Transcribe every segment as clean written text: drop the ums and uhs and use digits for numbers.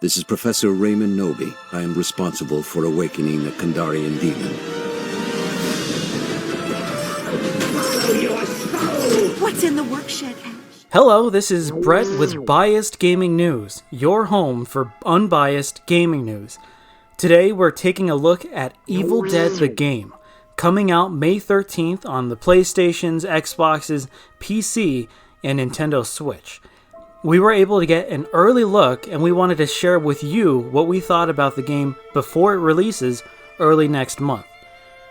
This is Professor Raymond Noby. I am responsible for awakening the Kandarian demon. What's in the workshed, Ash? Hello, this is Brett with Biased Gaming News, your home for unbiased gaming news. Today we're taking a look at Evil Dead the game, coming out May 13th on the PlayStations, Xboxes, PC, and Nintendo Switch. We were able to get an early look, and we wanted to share with you what we thought about the game before it releases early next month.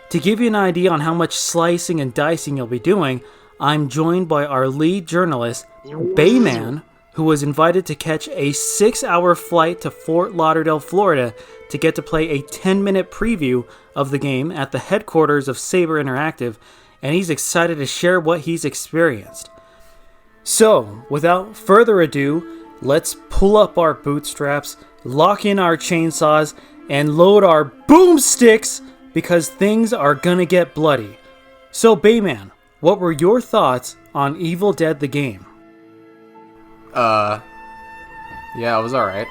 To give you an idea on how much slicing and dicing you'll be doing, I'm joined by our lead journalist, Bayman, who was invited to catch a 6-hour flight to Fort Lauderdale, Florida, to get to play a 10-minute preview of the game at the headquarters of Saber Interactive, and he's excited to share what he's experienced. So, without further ado, let's pull up our bootstraps, lock in our chainsaws, and load our boomsticks, because things are gonna get bloody. So, Bayman, what were your thoughts on Evil Dead the game? Yeah, it was alright.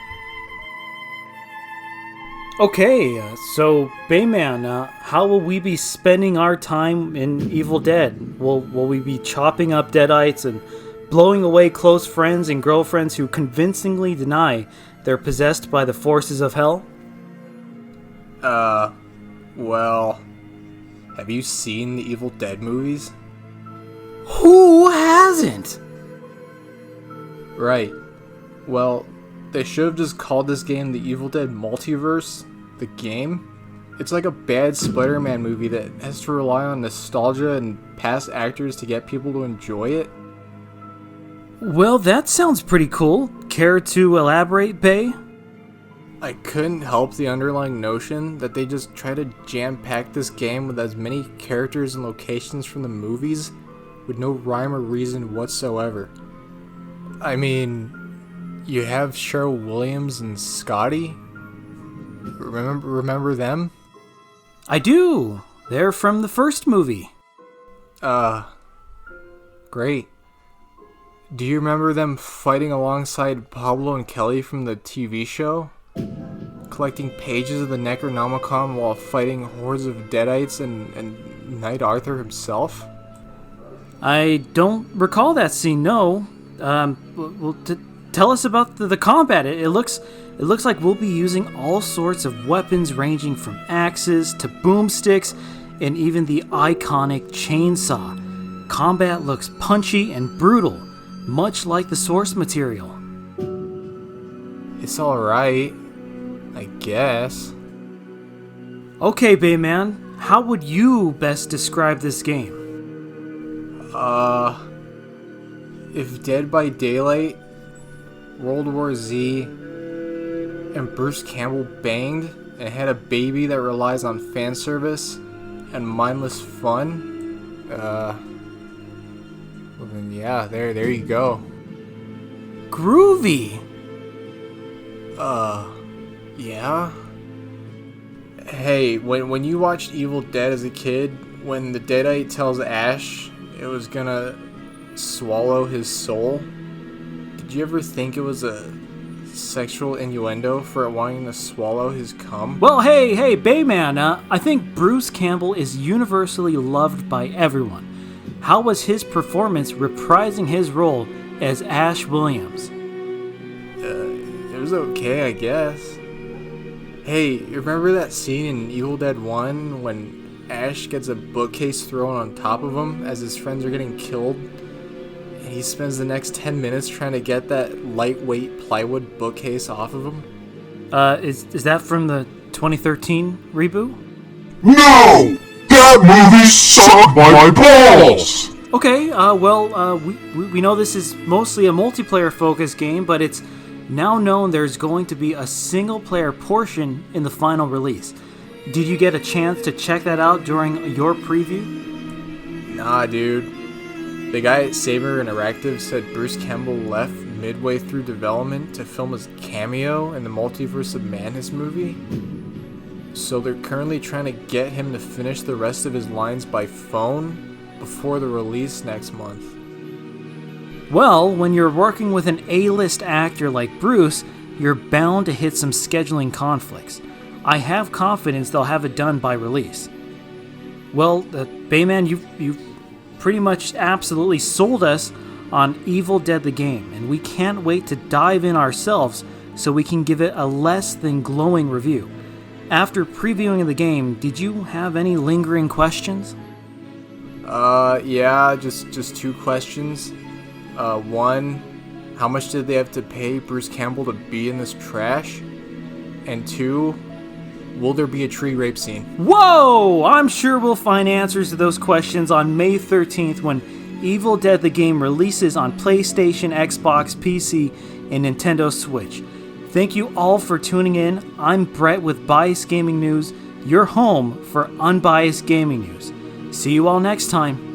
Okay, so Bayman, how will we be spending our time in Evil Dead? Will we be chopping up deadites and blowing away close friends and girlfriends who convincingly deny they're possessed by the forces of hell? Well, have you seen the Evil Dead movies? Who hasn't? Right. Well, they should have just called this game the Evil Dead Multiverse, the game. It's like a bad Spider-Man movie that has to rely on nostalgia and past actors to get people to enjoy it. Well, that sounds pretty cool. Care to elaborate, Bay? I couldn't help the underlying notion that they just try to jam-pack this game with as many characters and locations from the movies with no rhyme or reason whatsoever. I mean, you have Cheryl Williams and Scotty. Remember them? I do. They're from the first movie. Great. Do you remember them fighting alongside Pablo and Kelly from the TV show? Collecting pages of the Necronomicon while fighting hordes of Deadites and Knight Arthur himself? I don't recall that scene, no. Tell us about the combat. It looks like we'll be using all sorts of weapons ranging from axes to boomsticks and even the iconic chainsaw. Combat looks punchy and brutal, much like the source material. It's alright, I guess. Okay, Bayman, how would you best describe this game? If Dead by Daylight, World War Z, and Bruce Campbell banged and had a baby that relies on fan service and mindless fun, well then yeah, there you go. Groovy! Yeah? Hey, when you watched Evil Dead as a kid, when the Deadite tells Ash it was gonna swallow his soul, did you ever think it was a sexual innuendo for it wanting to swallow his cum? Well, hey, Bayman, I think Bruce Campbell is universally loved by everyone. How was his performance reprising his role as Ash Williams? It was okay, I guess. Hey, you remember that scene in Evil Dead 1 when Ash gets a bookcase thrown on top of him as his friends are getting killed? And he spends the next 10 minutes trying to get that lightweight plywood bookcase off of him? Is that from the 2013 reboot? No! That movie sucked my balls! Okay, we know this is mostly a multiplayer-focused game, but it's now known there's going to be a single-player portion in the final release. Did you get a chance to check that out during your preview? Nah, dude. The guy at Saber Interactive said Bruce Campbell left midway through development to film his cameo in the Multiverse of Madness movie. So they're currently trying to get him to finish the rest of his lines by phone before the release next month. Well, when you're working with an A-list actor like Bruce, you're bound to hit some scheduling conflicts. I have confidence they'll have it done by release. Well, Bayman, you've pretty much absolutely sold us on Evil Dead the game, and we can't wait to dive in ourselves so we can give it a less than glowing review. After previewing the game, did you have any lingering questions? Yeah, just two questions. One, how much did they have to pay Bruce Campbell to be in this trash? And two, will there be a tree rape scene? Whoa! I'm sure we'll find answers to those questions on May 13th when Evil Dead the game releases on PlayStation, Xbox, PC, and Nintendo Switch. Thank you all for tuning in. I'm Brett with Biased Gaming News, your home for unbiased gaming news. See you all next time.